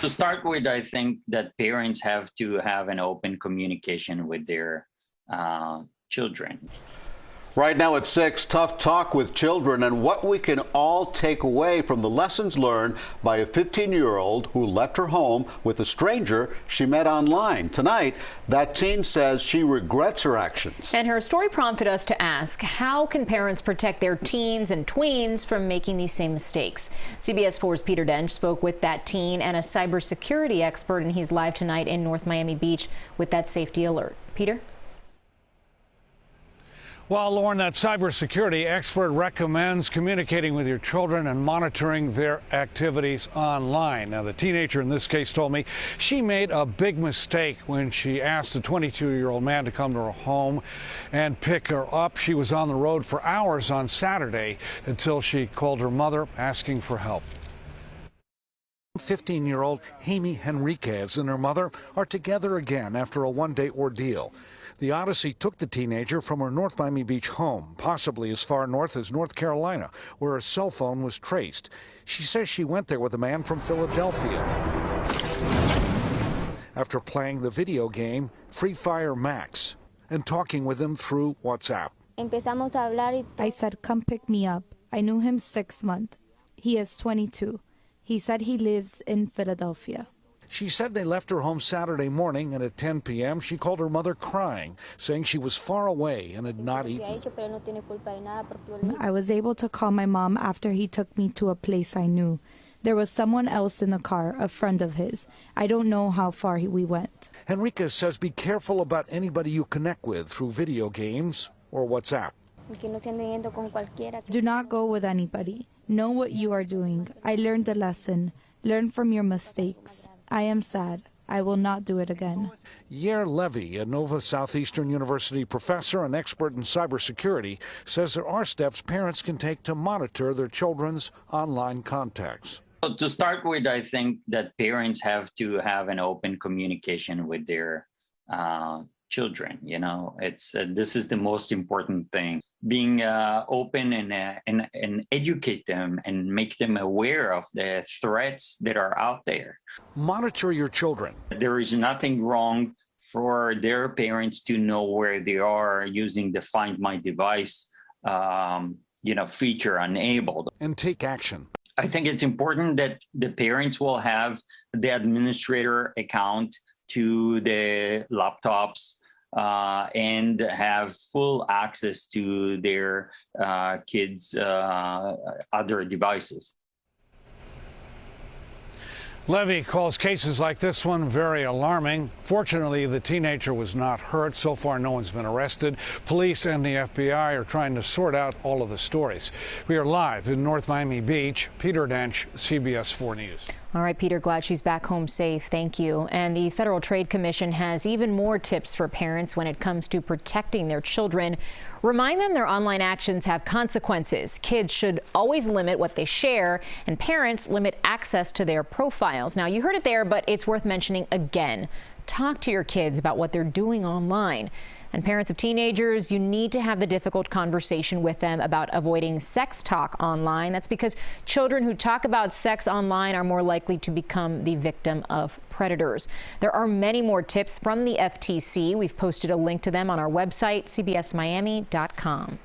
To start with, I think that parents have to have an open communication with their children. Right now at 6, tough talk with children and what we can all take away from the lessons learned by a 15-year-old who left her home with a stranger she met online. Tonight, that teen says she regrets her actions. And her story prompted us to ask, how can parents protect their teens and tweens from making these same mistakes? CBS 4's Peter Dench spoke with that teen and a cybersecurity expert, and he's live tonight in North Miami Beach with that safety alert. Peter? Well, Lauren, that cybersecurity expert recommends communicating with your children and monitoring their activities online. Now, the teenager in this case told me she made a big mistake when she asked a 22-year-old man to come to her home and pick her up. She was on the road for hours on Saturday until she called her mother asking for help. 15-year-old Jaime Henriquez and her mother are together again after a one-day ordeal. The odyssey took the teenager from her North Miami Beach home, possibly as far north as North Carolina, where her cell phone was traced. She says she went there with a man from Philadelphia after playing the video game Free Fire Max and talking with him through WhatsApp. I said, come pick me up. I knew him 6 months. He is 22. He said he lives in Philadelphia. She said they left her home Saturday morning, and at 10 p.m. she called her mother crying, saying she was far away and had not eaten. I was able to call my mom after he took me to a place I knew. There was someone else in the car, a friend of his. I don't know how far we went. Henriquez says be careful about anybody you connect with through video games or WhatsApp. Do not go with anybody. Know what you are doing. I learned a lesson. Learn from your mistakes. I am sad. I will not do it again. Yair Levy, a Nova Southeastern University professor and expert in cybersecurity, says there are steps parents can take to monitor their children's online contacts. To start with, I think that parents have to have an open communication with their children. You know, it's this is the most important thing. Being open and educate them and make them aware of the threats that are out there. Monitor your children. There is nothing wrong for their parents to know where they are using the Find My Device, feature enabled. And take action. I think it's important that the parents will have the administrator account to the laptops and have full access to their kids' other devices. Levy calls cases like this one very alarming. Fortunately, the teenager was not hurt. So far, no one's been arrested. Police and the FBI are trying to sort out all of the stories. We are live in North Miami Beach. Peter Dench, CBS 4 News. All right, Peter, glad she's back home safe. Thank you. And the Federal Trade Commission has even more tips for parents when it comes to protecting their children. Remind them their online actions have consequences. Kids should always limit what they share, and parents limit access to their profiles. Now, you heard it there, but it's worth mentioning again. Talk to your kids about what they're doing online. And parents of teenagers, you need to have the difficult conversation with them about avoiding sex talk online. That's because children who talk about sex online are more likely to become the victim of predators. There are many more tips from the FTC. We've posted a link to them on our website, cbsmiami.com.